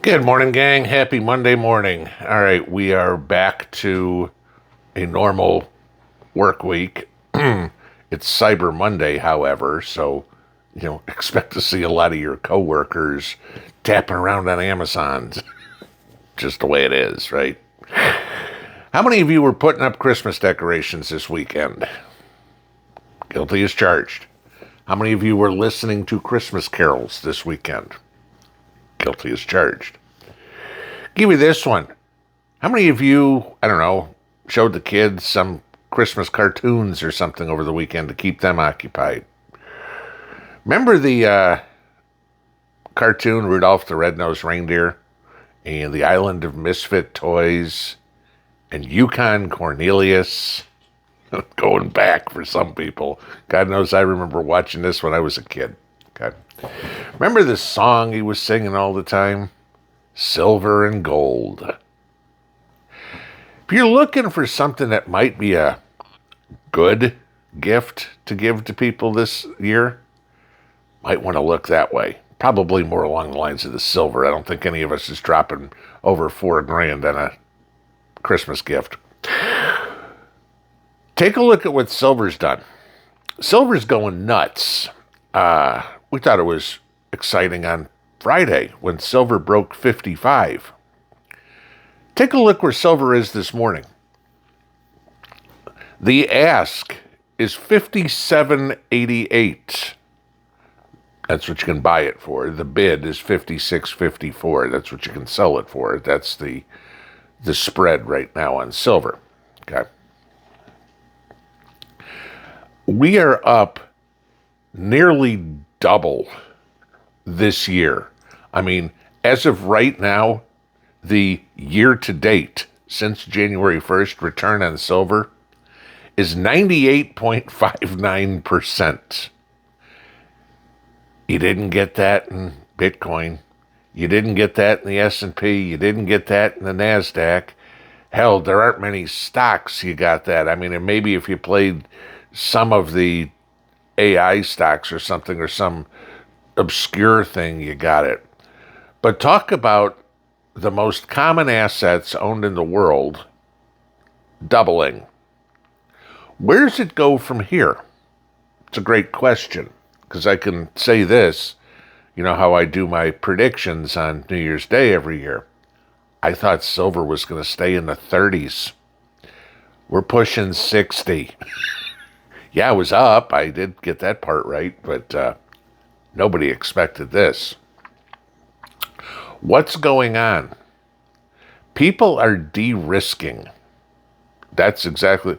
Good morning, gang. Happy Monday morning. All right, we are back to a normal work week. It's Cyber Monday, however, so expect to see a lot of your coworkers tapping around on Amazon. Just the way it is, right? How many of you were putting up Christmas decorations this weekend? Guilty as charged. How many of you were listening to Christmas carols this weekend? Guilty as charged. Give me this one. How many of you, I don't know, showed the kids some Christmas cartoons or something over the weekend to keep them occupied? Remember the cartoon Rudolph the Red-Nosed Reindeer and the Island of Misfit Toys and Yukon Cornelius? Going back for some people. God knows I remember watching this when I was a kid. Okay. Remember the song he was singing all the time? Silver and Gold. If you're looking for something that might be a good gift to give to people this year, might want to look that way. Probably more along the lines of the silver. I don't think any of us is dropping over $4,000 on a Christmas gift. Take a look at what silver's done. Silver's going nuts. We thought it was exciting on Friday when silver broke 55. Take a look where silver is this morning. The ask is $57.88. That's what you can buy it for. The bid is $56.54. That's what you can sell it for. That's the spread right now on silver. Okay. We are up nearly double this year. I mean, as of right now, the year-to-date, since January 1st, return on silver is 98.59%. You didn't get that in Bitcoin. You didn't get that in the S&P. You didn't get that in the NASDAQ. Hell, there aren't many stocks you got that. I mean, and maybe if you played some of the AI stocks or something or some obscure thing, you got it. But talk about the most common assets owned in the world doubling. Where does it go from here? It's a great question, because I can say this, you know how I do my predictions on New Year's Day every year. I thought silver was going to stay in the 30s. We're pushing 60. Yeah, it was up. I did get that part right, but nobody expected this. What's going on? People are de-risking. That's exactly,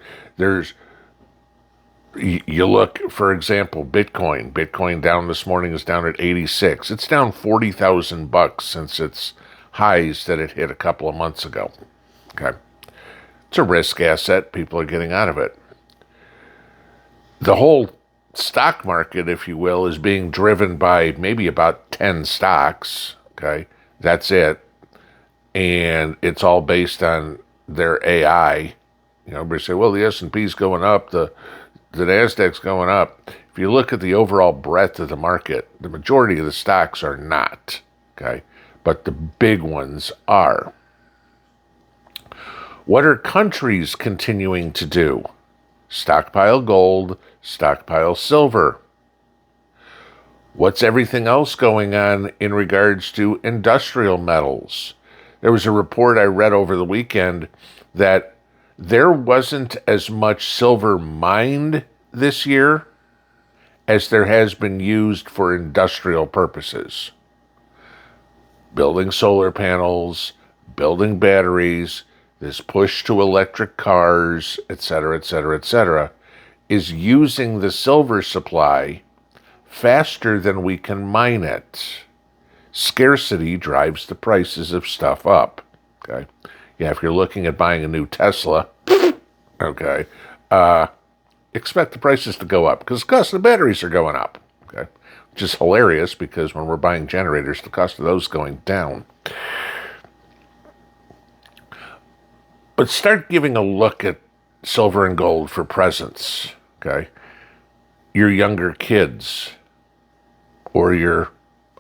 you look, for example, Bitcoin. Bitcoin down this morning is down at 86. It's down $40,000 since its highs that it hit a couple of months ago. Okay. It's a risk asset. People are getting out of it. The whole stock market, if you will, is being driven by maybe about 10 stocks. Okay. That's it. And it's all based on their AI. Everybody say, well, the S&P's going up, the NASDAQ's going up. If you look at the overall breadth of the market, the majority of the stocks are not, okay? But the big ones are. What are countries continuing to do? Stockpile gold, stockpile silver. What's everything else going on in regards to industrial metals? There was a report I read over the weekend that there wasn't as much silver mined this year as there has been used for industrial purposes. Building solar panels, building batteries, this push to electric cars, etc., etc., etc., is using the silver supply faster than we can mine it. Scarcity drives the prices of stuff up. Okay. Yeah, if you're looking at buying a new Tesla, okay, expect the prices to go up because the cost of the batteries are going up. Okay, which is hilarious because when we're buying generators, the cost of those is going down. But start giving a look at silver and gold for presents. Okay, your younger kids or your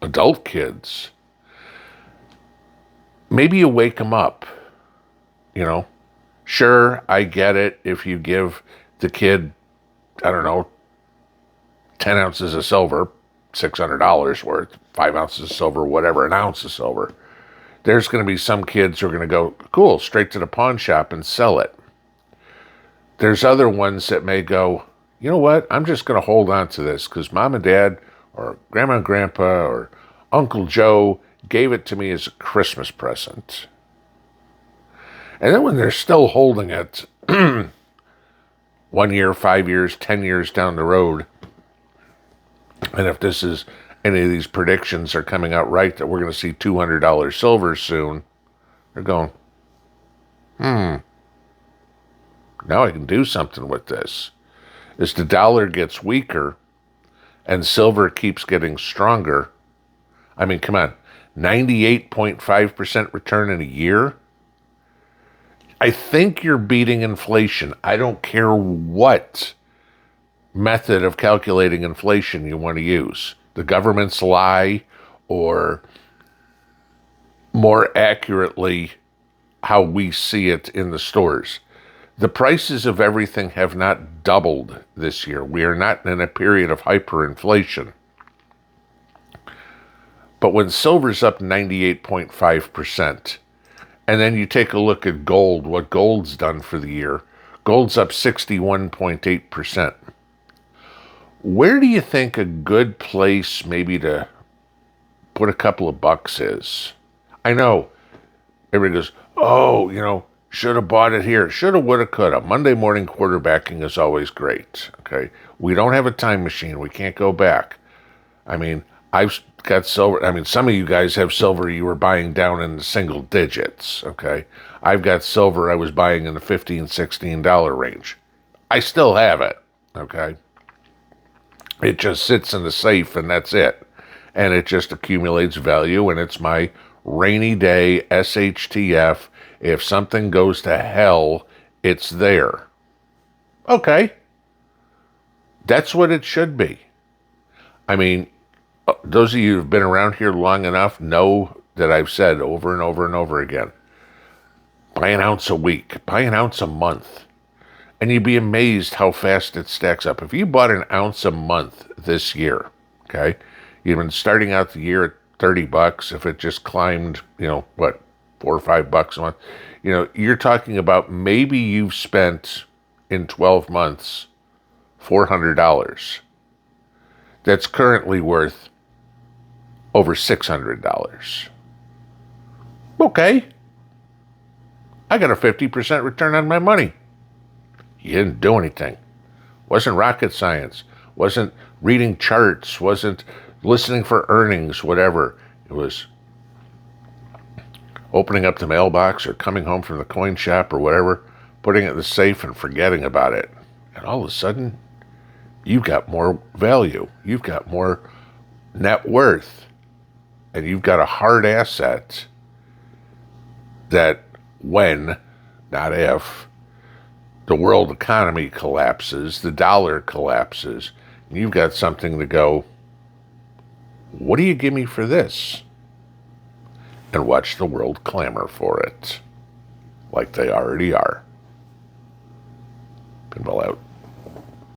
adult kids. maybe you wake them up, you know. Sure, I get it. If you give the kid, I don't know, 10 ounces of silver, $600 worth, 5 ounces of silver, whatever, an ounce of silver, there's going to be some kids who are going to go, cool, straight to the pawn shop and sell it. There's other ones that may go, you know what, I'm just going to hold on to this because mom and dad or grandma and grandpa or Uncle Joe gave it to me as a Christmas present. And then when they're still holding it 1 year, 5 years, 10 years down the road, and if this is any of these predictions are coming out right that we're going to see $200 silver soon, they're going, now I can do something with this. As the dollar gets weaker and silver keeps getting stronger, I mean, come on, 98.5% return in a year? I think you're beating inflation. I don't care what method of calculating inflation you want to use. The government's lie, or more accurately, how we see it in the stores. The prices of everything have not doubled this year. We are not in a period of hyperinflation. But when silver's up 98.5%, and then you take a look at gold, what gold's done for the year, gold's up 61.8%. Where do you think a good place maybe to put a couple of bucks is? I know everybody goes, oh, should have bought it here. Shoulda, woulda, coulda. Monday morning quarterbacking is always great. Okay. We don't have a time machine. We can't go back. I mean, I've got silver. I mean, some of you guys have silver you were buying down in the single digits. Okay. I've got silver I was buying in the $15, $16 range. I still have it. Okay. It just sits in the safe and that's it. And it just accumulates value, and it's my rainy day SHTF. If something goes to hell, it's there. Okay. That's what it should be. I mean, those of you who've been around here long enough know that I've said over and over and over again, buy an ounce a week, buy an ounce a month, and you'd be amazed how fast it stacks up. If you bought an ounce a month this year, okay, you've been starting out the year at $30. If it just climbed, $4 or $5 a month, you're talking about maybe you've spent in 12 months $400. That's currently worth over $600. Okay. I got a 50% return on my money. You didn't do anything. Wasn't rocket science. Wasn't reading charts. Wasn't listening for earnings, whatever. It was opening up the mailbox or coming home from the coin shop or whatever, putting it in the safe and forgetting about it. And all of a sudden, you've got more value. You've got more net worth. And you've got a hard asset that when, not if, the world economy collapses, the dollar collapses, and you've got something to go, what do you give me for this? And watch the world clamor for it, like they already are. Pinball out.